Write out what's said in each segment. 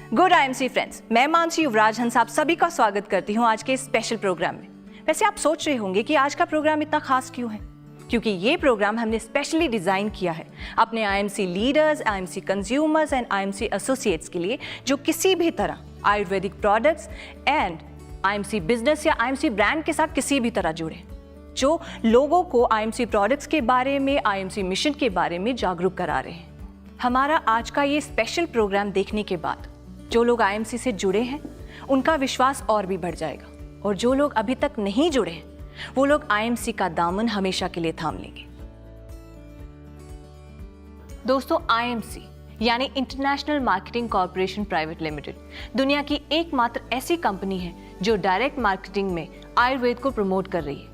Good IMC friends, मैं मानसी युवराज हंस आप सभी का स्वागत करती हूँ आज के स्पेशल प्रोग्राम में। वैसे आप सोच रहे होंगे कि आज का प्रोग्राम इतना खास क्यों है, क्योंकि ये प्रोग्राम हमने स्पेशली डिजाइन किया है अपने IMC leaders, IMC consumers and IMC associates के लिए, जो किसी भी तरह Ayurvedic products and IMC business या आईएमसी ब्रांड के साथ किसी भी तरह जुड़े, जो लोगों को आईएमसी प्रोडक्ट्स के बारे में, आईएमसी मिशन के बारे में जागरूक करा रहे हैं। हमारा आज का ये स्पेशल प्रोग्राम देखने के बाद जो लोग आईएमसी से जुड़े हैं उनका विश्वास और भी बढ़ जाएगा, और जो लोग अभी तक नहीं जुड़े हैं वो लोग आईएमसी का दामन हमेशा के लिए थाम लेंगे। दोस्तों, आईएमसी यानी international marketing corporation private limited दुनिया की एकमात्र ऐसी कंपनी है जो डायरेक्ट मार्केटिंग में आयुर्वेद को प्रमोट कर रही है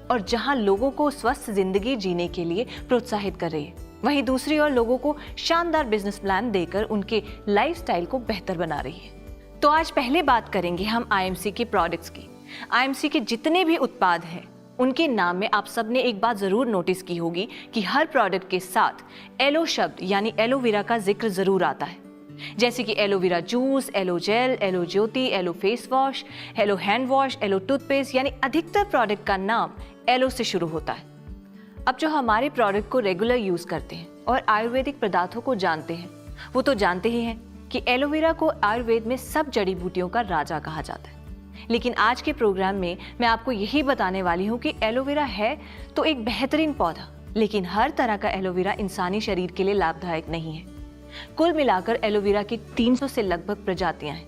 और जहां लोगों को स्वस्थ जिंदगी जीने के लिए प्रोत्साहित कर रही है, वहीं दूसरी ओर लोगों को शानदार बिजनेस प्लान देकर उनके लाइफस्टाइल को बेहतर बना रही है। तो आज पहले बात करेंगे हम आईएमसी के प्रोडक्ट्स की। आईएमसी के जितने भी उत्पाद हैं उनके नाम में आप सबने एक बात जरूर नोटिस की होगी कि हर प्रोडक्ट के साथ एलो शब्द यानी एलोवेरा का जिक्र जरूर आता है, जैसे कि aloe vera juice, aloe gel, aloe ज्योति, aloe face wash, aloe hand wash, aloe toothpaste, यानी अधिकतर प्रोडक्ट का नाम एलो से शुरू होता है। अब जो हमारे प्रोडक्ट को रेगुलर यूज करते हैं और आयुर्वेदिक पदार्थों को जानते हैं वो तो जानते ही हैं कि एलोवेरा को आयुर्वेद में सब जड़ी बूटियों का राजा कहा जाता है। लेकिन आज के प्रोग्राम में मैं आपको यही बताने वाली हूँ कि एलोवेरा है तो एक बेहतरीन पौधा, लेकिन हर तरह का एलोवेरा इंसानी शरीर के लिए लाभदायक नहीं है। कुल मिलाकर एलोवेरा की 300 से लगभग प्रजातियां हैं,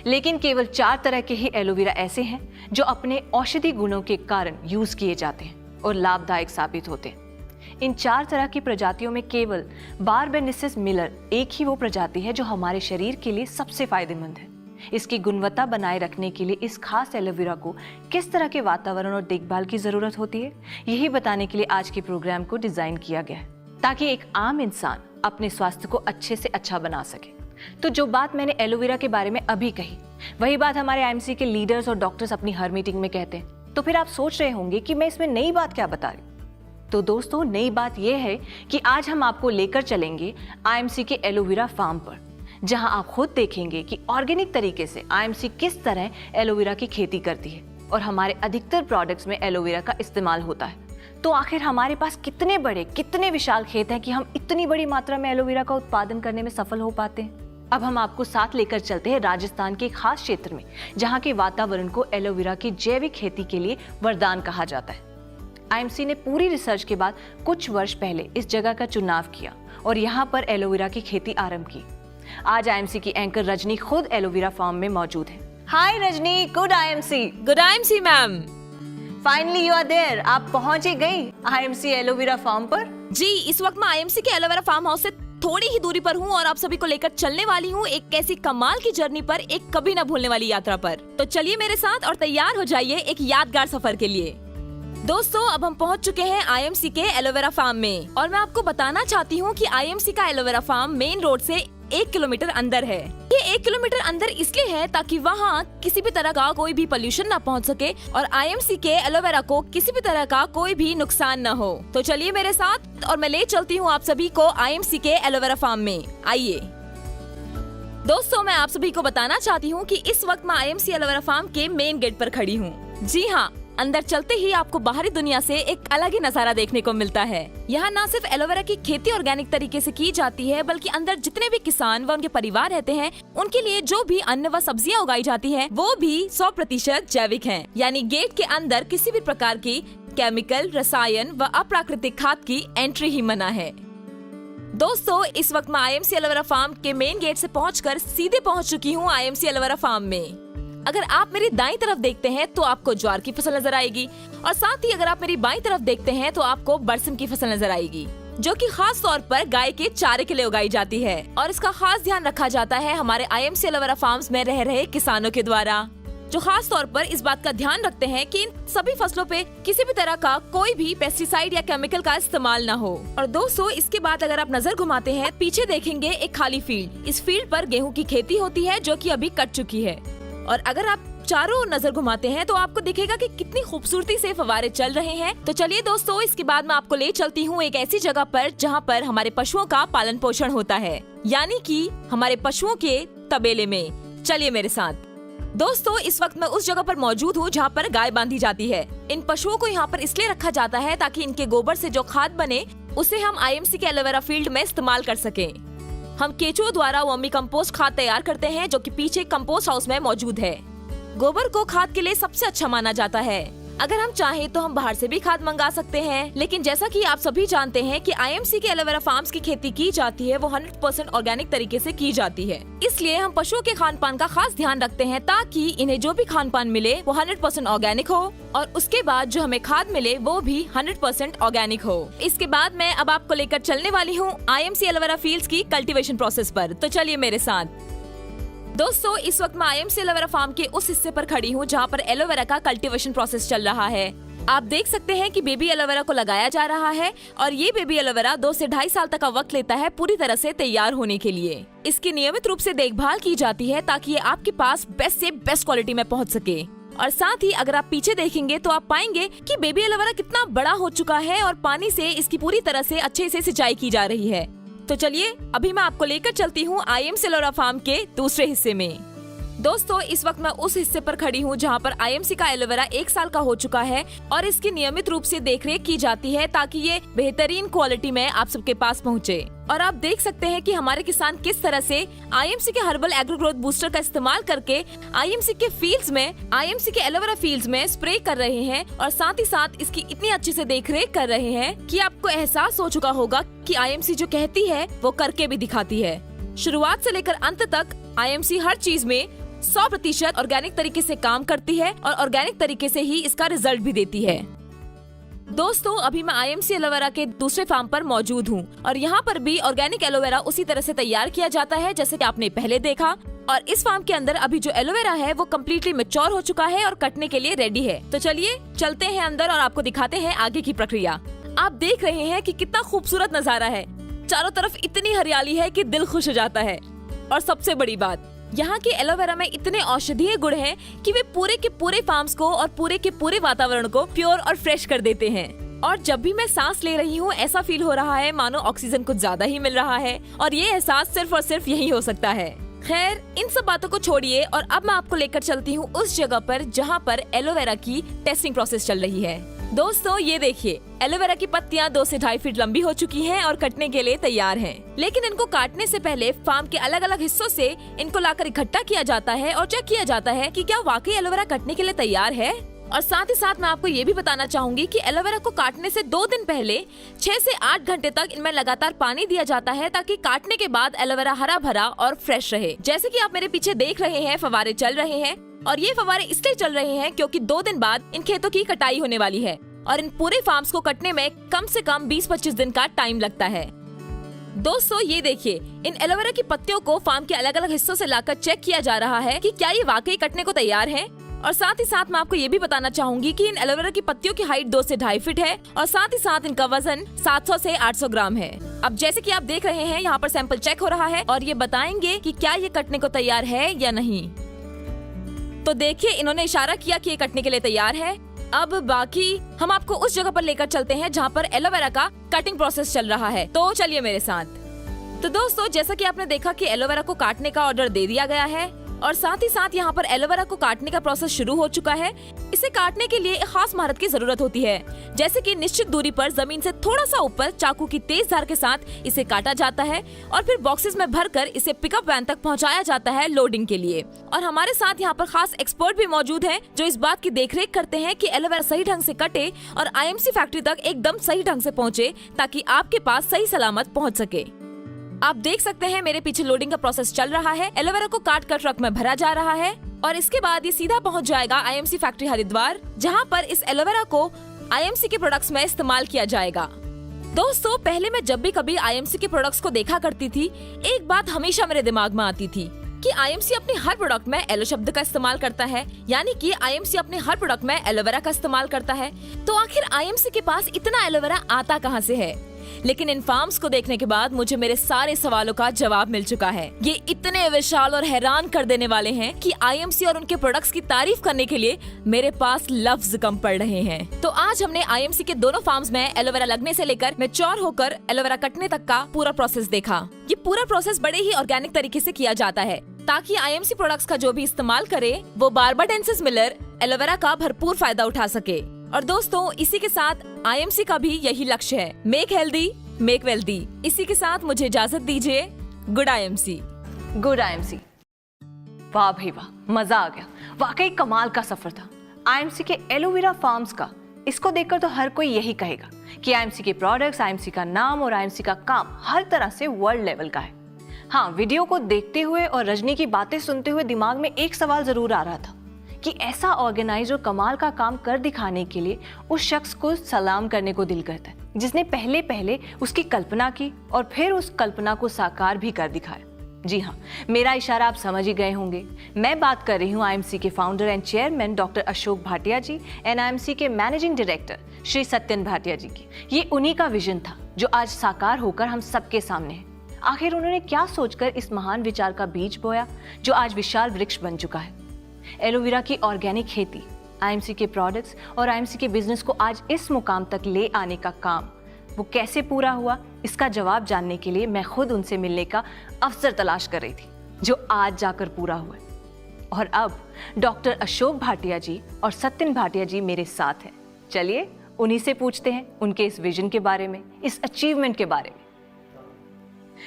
लेकिन केवल 4 तरह के ही एलोवेरा ऐसे हैं जो अपने औषधि गुणों के कारण यूज किए जाते हैं और लाभदायक साबित होते हैं। इन 4 तरह की प्रजातियों में केवल बारबेनिसिस मिलर एक ही वो प्रजाति है जो हमारे शरीर के लिए सबसे फायदेमंद है। इसकी गुणवत्ता बनाए रखने के लिए इस खास एलोवेरा को किस तरह के वातावरण और देखभाल की जरूरत होती है, यही बताने के लिए आज के प्रोग्राम को डिजाइन किया गया है, ताकि एक आम इंसान अपने स्वास्थ्य को अच्छे से अच्छा बना सके। तो जो बात मैंने एलोवेरा के बारे में अभी कही, वही बात हमारे आईएमसी के लीडर्स और डॉक्टर्स अपनी हर मीटिंग में कहते हैं। तो फिर आप सोच रहे होंगे कि मैं इसमें नई बात क्या बता रही। तो दोस्तों, नई बात यह है कि आज हम आपको लेकर चलेंगे आईएमसी के एलोवेरा फार्म पर, जहां आप खुद देखेंगे कि ऑर्गेनिक तरीके से आईएमसी किस तरह एलोवेरा की खेती करती है और हमारे अधिकतर प्रोडक्ट्स में एलोवेरा का इस्तेमाल होता है। तो आखिर हमारे पास कितने बड़े, कितने विशाल खेत हैं कि हम इतनी बड़ी मात्रा में एलोवेरा का उत्पादन करने में सफल हो पाते हैं। अब हम आपको साथ लेकर चलते हैं राजस्थान के खास क्षेत्र में, जहां के वातावरण को एलोवेरा की जैविक खेती के लिए वरदान कहा जाता है। आईएमसी ने पूरी रिसर्च के बाद कुछ वर्ष पहले इस जगह का चुनाव किया और यहाँ पर एलोवेरा की खेती आरंभ की। आज आईएमसी की एंकर रजनी खुद एलोवेरा फार्म में मौजूद है। Hi Rajni, good IMC. Good IMC ma'am. Finally you are there. आप पहुंच ही गई आईएमसी एलोवेरा फार्म पर। जी, इस वक्त मैं आईएमसी के एलोवेरा फार्म हाउस से थोड़ी ही दूरी पर हूँ और आप सभी को लेकर चलने वाली हूँ एक ऐसी कमाल की जर्नी पर, एक कभी न भूलने वाली यात्रा पर। तो चलिए मेरे साथ और तैयार हो जाइए एक यादगार सफर के लिए। दोस्तों, अब हम पहुंच चुके हैं आईएमसी के एलोवेरा फार्म में और मैं आपको बताना चाहती हूँ कि आईएमसी का एलोवेरा फार्म मेन रोड से 1 किलोमीटर अंदर है। ये 1 किलोमीटर अंदर इसलिए है ताकि वहाँ किसी भी तरह का कोई भी पोल्यूशन ना पहुँच सके और आईएमसी के एलोवेरा को किसी भी तरह का कोई भी नुकसान न हो। तो चलिए मेरे साथ और मैं ले चलती हूँ आप सभी को आईएमसी के एलोवेरा फार्म में। आइए दोस्तों, मैं आप सभी को बताना चाहती हूँ कि इस वक्त मैं आईएमसी एलोवेरा फार्म के मेन गेट पर खड़ी हूँ। जी हाँ, अंदर चलते ही आपको बाहरी दुनिया से एक अलग ही नजारा देखने को मिलता है। यहाँ न सिर्फ एलोवेरा की खेती ऑर्गेनिक तरीके से की जाती है, बल्कि अंदर जितने भी किसान व उनके परिवार रहते हैं उनके लिए जो भी अन्न व सब्जियाँ उगाई जाती हैं, वो भी 100% जैविक हैं। यानी गेट के अंदर किसी भी प्रकार की केमिकल, रसायन व अप्राकृतिक खाद की एंट्री ही मना है। दोस्तों, इस वक्त मैं आईएमसी एलोवेरा फार्म के मेन गेट से पहुंचकर सीधे पहुंच चुकी हूं आईएमसी एलोवेरा फार्म में। अगर आप मेरी दाईं तरफ देखते हैं तो आपको ज्वार की फसल नजर आएगी और साथ ही अगर आप मेरी बाईं तरफ देखते हैं तो आपको बरसिम की फसल नजर आएगी, जो कि खास तौर पर गाय के चारे के लिए उगाई जाती है और इसका खास ध्यान रखा जाता है हमारे आईएमसी एलोवेरा फार्म्स में रह रहे किसानों के द्वारा, जो खास तौर पर इस बात का ध्यान रखते हैं कि इन सभी फसलों पे किसी भी तरह का कोई भी पेस्टिसाइड या केमिकल का इस्तेमाल न हो। और दोस्तों, इसके बाद अगर आप नजर घुमाते हैं, पीछे देखेंगे एक खाली फील्ड। इस फील्ड पर गेहूं की खेती होती है जो कि अभी कट चुकी है। और अगर आप चारों ओर नजर घुमाते हैं तो आपको दिखेगा कि कितनी खूबसूरती से फव्वारे चल रहे हैं। तो चलिए दोस्तों, इसके बाद मैं आपको ले चलती हूँ एक ऐसी जगह पर जहाँ पर हमारे पशुओं का पालन पोषण होता है, यानी कि हमारे पशुओं के तबेले में। चलिए मेरे साथ। दोस्तों, इस वक्त मैं उस जगह पर मौजूद हूँ जहाँ पर गाय बांधी जाती है। इन पशुओं को यहाँ पर इसलिए रखा जाता है ताकि इनके गोबर से जो खाद बने उसे हम आईएमसी के एलोवेरा फील्ड में इस्तेमाल कर सकें। हम केचुओं द्वारा वर्मी कंपोस्ट खाद तैयार करते हैं जो कि पीछे कंपोस्ट हाउस में मौजूद है। गोबर को खाद के लिए सबसे अच्छा माना जाता है। अगर हम चाहें तो हम बाहर से भी खाद मंगा सकते हैं, लेकिन जैसा कि आप सभी जानते हैं कि आईएमसी के एलोवेरा फार्म्स की खेती की जाती है वो 100% ऑर्गेनिक तरीके से की जाती है। इसलिए हम पशुओं के खान पान का खास ध्यान रखते हैं ताकि इन्हें जो भी खान पान मिले वो 100% ऑर्गेनिक हो और उसके बाद जो हमें खाद मिले वो भी 100% ऑर्गेनिक हो। इसके बाद मैं अब आपको लेकर चलने वाली हूँ आईएमसी एलोवेरा फील्ड्स की कल्टीवेशन प्रोसेस पर। तो चलिए मेरे साथ। दोस्तों, इस वक्त मैं आईएमसी एलोवेरा फार्म के उस हिस्से पर खड़ी हूँ जहाँ पर एलोवेरा का कल्टीवेशन प्रोसेस चल रहा है। आप देख सकते हैं कि बेबी एलोवेरा को लगाया जा रहा है और ये बेबी एलोवेरा 2 से 2.5 साल तक का वक्त लेता है पूरी तरह से तैयार होने के लिए। इसकी नियमित रूप से देखभाल की जाती है ताकि ये आपके पास बेस्ट से बेस्ट क्वालिटी में पहुँच सके। और साथ ही अगर आप पीछे देखेंगे तो आप पाएंगे कि बेबी एलोवेरा कितना बड़ा हो चुका है और पानी से इसकी पूरी तरह से अच्छे से सिंचाई की जा रही है। तो चलिए अभी मैं आपको लेकर चलती हूँ आईएमसी एलोवेरा फार्म के दूसरे हिस्से में। दोस्तों, इस वक्त मैं उस हिस्से पर खड़ी हूँ जहाँ पर आईएमसी का एलोवेरा 1 साल का हो चुका है और इसकी नियमित रूप से देखरेख की जाती है ताकि ये बेहतरीन क्वालिटी में आप सबके पास पहुँचे। और आप देख सकते हैं कि हमारे किसान किस तरह से आईएमसी के हर्बल एग्रो ग्रोथ बूस्टर का इस्तेमाल करके आईएमसी के फील्ड्स में, आईएमसी के एलोवेरा फील्ड्स में स्प्रे कर रहे हैं और साथ ही साथ इसकी इतनी अच्छे से देखरेख कर रहे हैं कि आपको एहसास हो चुका होगा कि आईएमसी जो कहती है वो करके भी दिखाती है। शुरुआत से लेकर अंत तक आईएमसी हर चीज में 100% ऑर्गेनिक तरीके से काम करती है और ऑर्गेनिक तरीके से ही इसका रिजल्ट भी देती है। दोस्तों, अभी मैं आईएमसी एलोवेरा के दूसरे फार्म पर मौजूद हूँ और यहाँ पर भी ऑर्गेनिक एलोवेरा उसी तरह से तैयार किया जाता है जैसे कि आपने पहले देखा। और इस फार्म के अंदर अभी जो एलोवेरा है वो कम्प्लीटली मैच्योर हो चुका है और कटने के लिए रेडी है। तो चलिए चलते हैं अंदर और आपको दिखाते हैं आगे की प्रक्रिया। आप देख रहे हैं कि कितना खूबसूरत नजारा है। चारों तरफ इतनी हरियाली है कि दिल खुश हो जाता है। और सबसे बड़ी बात, यहाँ के एलोवेरा में इतने औषधीय गुण हैं कि वे पूरे के पूरे फार्म्स को और पूरे के पूरे वातावरण को प्योर और फ्रेश कर देते हैं। और जब भी मैं सांस ले रही हूँ ऐसा फील हो रहा है मानो ऑक्सीजन कुछ ज्यादा ही मिल रहा है और ये एहसास सिर्फ और सिर्फ यही हो सकता है। खैर, इन सब बातों को छोड़िए और अब मैं आपको लेकर चलती हूँ उस जगह पर जहाँ पर एलोवेरा की टेस्टिंग प्रोसेस चल रही है। दोस्तों, ये देखिए, एलोवेरा की पत्तियां 2 से 2.5 फीट लंबी हो चुकी हैं और कटने के लिए तैयार हैं। लेकिन इनको काटने से पहले फार्म के अलग अलग हिस्सों से इनको लाकर इकट्ठा किया जाता है और चेक किया जाता है कि क्या वाकई एलोवेरा कटने के लिए तैयार है। और साथ ही साथ मैं आपको ये भी बताना चाहूंगी कि एलोवेरा को काटने से 2 दिन पहले 6 से 8 घंटे तक इनमें लगातार पानी दिया जाता है ताकि काटने के बाद एलोवेरा हरा भरा और फ्रेश रहे। जैसे कि आप मेरे पीछे देख रहे हैं, फव्वारे चल रहे हैं और ये फव्वारे इसलिए चल रहे हैं क्योंकि 2 दिन बाद इन खेतों की कटाई होने वाली है और इन पूरे फार्म्स को कटने में कम से कम 20-25 दिन का टाइम लगता है। दोस्तों, ये देखिए, इन एलोवेरा की पत्तियों को फार्म के अलग अलग हिस्सों से लाकर चेक किया जा रहा है कि क्या ये वाकई कटने को तैयार है। और साथ ही साथ मैं आपको ये भी बताना चाहूंगी कि इन एलोवेरा की पत्तियों की हाइट 2 से 2.5 फीट है और साथ ही साथ इनका वजन 700 से 800 ग्राम है। अब जैसे कि आप देख रहे हैं, यहाँ पर सैंपल चेक हो रहा है और ये बताएंगे कि क्या ये कटने को तैयार है या नहीं। तो देखिए, इन्होंने इशारा किया कि ये कटने के लिए तैयार है। अब बाकी हम आपको उस जगह पर लेकर चलते हैं जहाँ पर एलोवेरा का कटिंग प्रोसेस चल रहा है। तो चलिए मेरे साथ। तो दोस्तों, जैसा कि आपने देखा कि एलोवेरा को काटने का ऑर्डर दे दिया गया है और साथ ही साथ यहाँ पर एलोवेरा को काटने का प्रोसेस शुरू हो चुका है। इसे काटने के लिए एक खास महारत की जरूरत होती है, जैसे कि निश्चित दूरी पर जमीन से थोड़ा सा ऊपर चाकू की तेज धार के साथ इसे काटा जाता है और फिर बॉक्सेस में भरकर इसे पिकअप वैन तक पहुँचाया जाता है लोडिंग के लिए। और हमारे साथ यहाँ पर खास एक्सपर्ट भी मौजूद हैं जो इस बात की देखरेख करते हैं कि एलोवेरा सही ढंग से कटे और आईएमसी फैक्ट्री तक एकदम सही ढंग से पहुँचे ताकि आपके पास सही सलामत पहुँच सके। आप देख सकते हैं मेरे पीछे लोडिंग का प्रोसेस चल रहा है। एलोवेरा को काट कर ट्रक में भरा जा रहा है और इसके बाद ये सीधा पहुंच जाएगा आईएमसी फैक्ट्री हरिद्वार, जहां पर इस एलोवेरा को आईएमसी के प्रोडक्ट्स में इस्तेमाल किया जाएगा। दोस्तों, पहले मैं जब भी कभी आईएमसी के प्रोडक्ट्स को देखा करती थी, एक बात हमेशा मेरे दिमाग में आती थी कि आईएमसी अपने हर प्रोडक्ट में एलो शब्द का इस्तेमाल करता है, यानी कि आईएमसी अपने हर प्रोडक्ट में एलोवेरा का इस्तेमाल करता है। तो आखिर आईएमसी के पास इतना एलोवेरा आता कहां से है? लेकिन इन फार्म्स को देखने के बाद मुझे मेरे सारे सवालों का जवाब मिल चुका है। ये इतने विशाल और हैरान कर देने वाले हैं कि आईएमसी और उनके प्रोडक्ट्स की तारीफ करने के लिए मेरे पास लफ्ज कम पड़ रहे हैं। तो आज हमने आईएमसी के दोनों फार्म्स में एलोवेरा लगने से लेकर मैच्योर होकर एलोवेरा कटने तक का पूरा प्रोसेस देखा। ये पूरा प्रोसेस बड़े ही ऑर्गेनिक तरीके से किया जाता है। ताकि आईएमसी प्रोडक्ट्स का जो भी इस्तेमाल करे वो बार्बाडेंसिस मिलर एलोवेरा का भरपूर फायदा उठा सके। और दोस्तों, इसी के साथ आईएमसी का भी यही लक्ष्य है, मेक हेल्दी मेक वेल्दी। इसी के साथ मुझे इजाजत दीजिए। Good IMC. Good IMC. वाह भाई वाह, मजा आ गया। वाकई कमाल का सफर था आईएमसी के एलोवेरा फार्म्स का। इसको देखकर तो हर कोई यही कहेगा कि आईएमसी के प्रोडक्ट्स, आईएमसी का नाम और आईएमसी का काम हर तरह से वर्ल्ड लेवल का है। हाँ, वीडियो को देखते हुए और रजनी की बातें सुनते हुए दिमाग में एक सवाल जरूर आ रहा था कि ऐसा ऑर्गेनाइज और कमाल का काम कर दिखाने के लिए उस शख्स को सलाम करने को दिल करता है जिसने पहले पहले उसकी कल्पना की और फिर उस कल्पना को साकार भी कर दिखाया। जी हाँ, मेरा इशारा आप समझ ही गए होंगे। मैं बात कर रही हूँ आईएमसी के founder and chairman doctor Ashok Bhatia ji and IMC के मैनेजिंग डायरेक्टर श्री सत्यन भाटिया जी की। ये उन्हीं का विजन था जो आज साकार होकर हम सबके सामने है। आखिर उन्होंने क्या सोचकर इस महान विचार का बीज बोया जो आज विशाल वृक्ष बन चुका है। एलोवेरा की ऑर्गेनिक खेती, आईएमसी के प्रोडक्ट्स और आईएमसी के बिजनेस को आज इस मुकाम तक ले आने का काम वो कैसे पूरा हुआ, इसका जवाब जानने के लिए मैं खुद उनसे मिलने का अवसर तलाश कर रही थी, जो आज जाकर पूरा हुआ है। और अब डॉक्टर अशोक भाटिया जी और सत्यन भाटिया जी मेरे साथ हैं। चलिए उन्हीं से पूछते हैं उनके इस विजन के बारे में, इस अचीवमेंट के बारे में।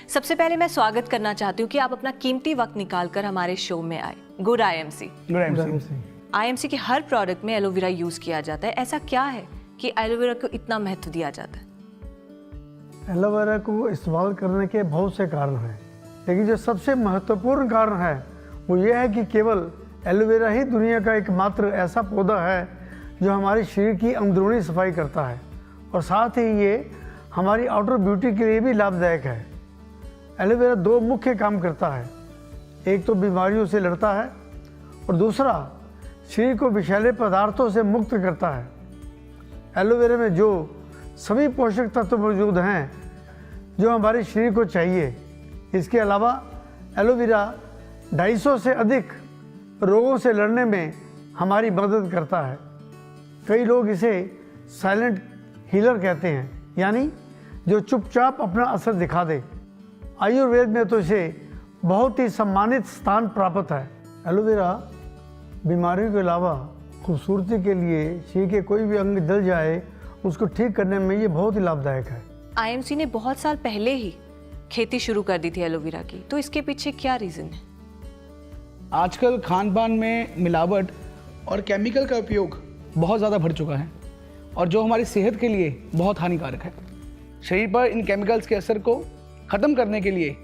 सबसे पहले मैं स्वागत करना चाहती हूँ कि आप अपना कीमती वक्त निकालकर हमारे शो में आए। Good IMC. Good IMC. IMC के हर प्रोडक्ट में एलोवेरा यूज किया जाता है। ऐसा क्या है कि एलोवेरा को इतना महत्व दिया जाता है? एलोवेरा को इस्तेमाल करने के बहुत से कारण हैं, लेकिन जो सबसे महत्वपूर्ण कारण है वो ये है कि केवल एलोवेरा ही दुनिया का एकमात्र ऐसा पौधा है जो हमारे शरीर की अंदरूनी सफाई करता है और साथ ही ये हमारी आउटर ब्यूटी के लिए भी लाभदायक है। एलोवेरा दो मुख्य काम करता है, एक तो बीमारियों से लड़ता है और दूसरा शरीर को विषैले पदार्थों से मुक्त करता है। एलोवेरा में जो सभी पोषक तत्व मौजूद हैं जो हमारे शरीर को चाहिए। इसके अलावा एलोवेरा 250 से अधिक रोगों से लड़ने में हमारी मदद करता है। कई लोग इसे साइलेंट हीलर कहते हैं, यानी जो चुपचाप अपना असर दिखा दे। आयुर्वेद में तो इसे बहुत ही सम्मानित स्थान प्राप्त है। एलोवेरा बीमारियों के अलावा खूबसूरती के लिए शरीर के कोई भी अंग जल जाए उसको ठीक करने में ये बहुत ही लाभदायक है। आईएमसी ने बहुत साल पहले ही खेती शुरू कर दी थी एलोवेरा की, तो इसके पीछे क्या रीजन है? आजकल खान पान में मिलावट और केमिकल का उपयोग बहुत ज़्यादा बढ़ चुका है और जो हमारी सेहत के लिए बहुत हानिकारक है। शरीर पर इन केमिकल्स के असर को ख़त्म करने के लिए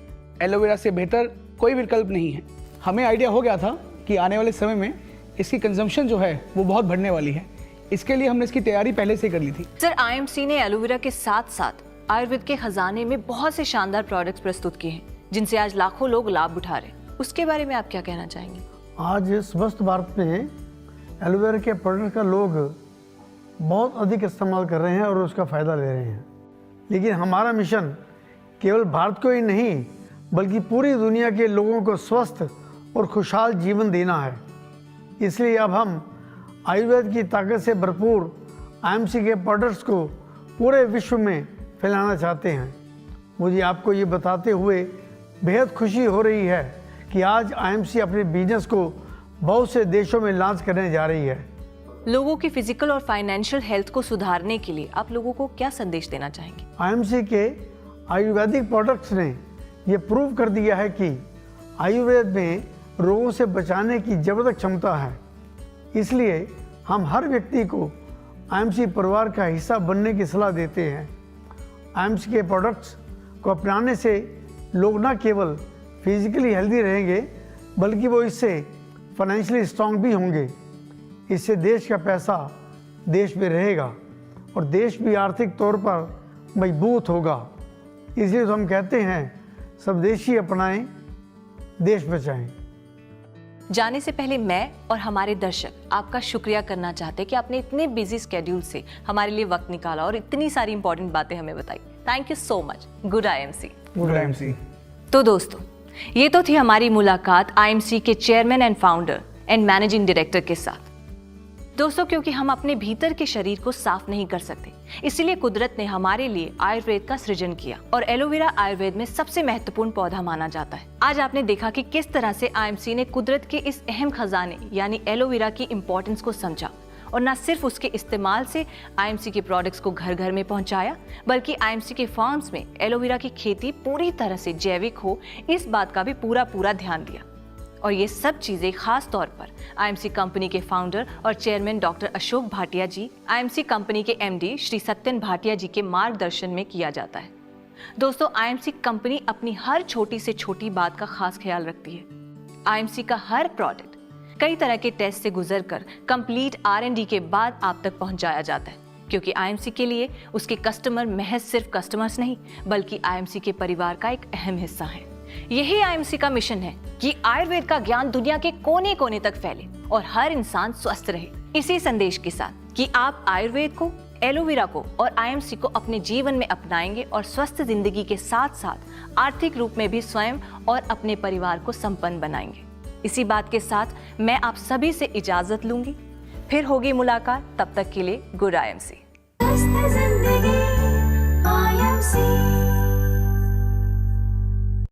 एलोवेरा से बेहतर कोई विकल्प नहीं है। हमें आइडिया हो गया था कि आने वाले समय में इसकी कंजम्पशन जो है वो बहुत बढ़ने वाली है। इसके लिए हमने इसकी तैयारी पहले से कर ली थी। सर, आईएमसी ने एलोवेरा के साथ साथ आयुर्वेद के खजाने में बहुत से शानदार प्रोडक्ट्स प्रस्तुत किए हैं जिनसे आज लाखों लोग लाभ उठा रहे हैं। उसके बारे में आप क्या कहना चाहेंगे? आज समस्त भारत में एलोवेरा के प्रोडक्ट का लोग बहुत अधिक इस्तेमाल कर रहे हैं और उसका फ़ायदा ले रहे हैं, लेकिन हमारा मिशन केवल भारत को ही नहीं बल्कि पूरी दुनिया के लोगों को स्वस्थ और खुशहाल जीवन देना है। इसलिए अब हम आयुर्वेद की ताकत से भरपूर आईएमसी के प्रोडक्ट्स को पूरे विश्व में फैलाना चाहते हैं। मुझे आपको ये बताते हुए बेहद खुशी हो रही है कि आज आईएमसी अपने बिजनेस को बहुत से देशों में लॉन्च करने जा रही है। लोगों की फिजिकल और फाइनेंशियल हेल्थ को सुधारने के लिए आप लोगों को क्या संदेश देना चाहेंगे? आईएमसी के आयुर्वेदिक प्रोडक्ट्स ने ये प्रूव कर दिया है कि आयुर्वेद में रोगों से बचाने की जबरदस्त क्षमता है। इसलिए हम हर व्यक्ति को आईएमसी परिवार का हिस्सा बनने की सलाह देते हैं। आईएमसी के प्रोडक्ट्स को अपनाने से लोग न केवल फिजिकली हेल्दी रहेंगे बल्कि वो इससे फाइनेंशियली स्ट्रांग भी होंगे। इससे देश का पैसा देश में रहेगा और देश भी आर्थिक तौर पर मजबूत होगा। इसलिए तो हम कहते हैं स्वदेशी अपनाएं, देश बचाएं। जाने से पहले मैं और हमारे दर्शक आपका शुक्रिया करना चाहते हैं कि आपने इतने बिजी स्केड्यूल से हमारे लिए वक्त निकाला और इतनी सारी इंपॉर्टेंट बातें हमें बताई। Thank you so much. Good IMC. Good IMC. तो दोस्तों, ये तो थी हमारी मुलाकात आईएमसी के chairman and founder and managing director के साथ। दोस्तों, क्योंकि हम अपने भीतर के शरीर को साफ नहीं कर सकते, इसीलिए कुदरत ने हमारे लिए आयुर्वेद का सृजन किया और एलोवेरा आयुर्वेद में सबसे महत्वपूर्ण पौधा माना जाता है। आज आपने देखा कि किस तरह से आईएमसी ने कुदरत के इस अहम खजाने यानी एलोवेरा की इम्पोर्टेंस को समझा और न सिर्फ उसके इस्तेमाल से आईएमसी के प्रोडक्ट्स को घर घर में पहुंचाया, बल्कि आईएमसी के फार्म्स में एलोवेरा की खेती पूरी तरह से जैविक हो, इस बात का भी पूरा ध्यान दिया। और ये सब चीजें खास तौर पर आईएमसी कंपनी के फाउंडर और चेयरमैन डॉक्टर अशोक भाटिया जी, आईएमसी कंपनी के एमडी श्री सत्यन भाटिया जी के मार्गदर्शन में किया जाता है। दोस्तों, आईएमसी कंपनी अपनी हर छोटी से छोटी बात का खास ख्याल रखती है। आईएमसी का हर प्रोडक्ट कई तरह के टेस्ट से गुजरकर कंप्लीट R&D के बाद आप तक पहुंचाया जाता है, क्योंकि आईएमसी के लिए उसके कस्टमर महज सिर्फ कस्टमर्स नहीं, बल्कि आईएमसी के परिवार का एक अहम हिस्सा है। यही आईएमसी का मिशन है कि आयुर्वेद का ज्ञान दुनिया के कोने कोने तक फैले और हर इंसान स्वस्थ रहे। इसी संदेश के साथ कि आप आयुर्वेद को, एलोवेरा को और आईएमसी को अपने जीवन में अपनाएंगे और स्वस्थ जिंदगी के साथ साथ आर्थिक रूप में भी स्वयं और अपने परिवार को संपन्न बनाएंगे। इसी बात के साथ मैं आप सभी से इजाजत लूंगी। फिर होगी मुलाकात, तब तक के लिए गुड आईएमसी।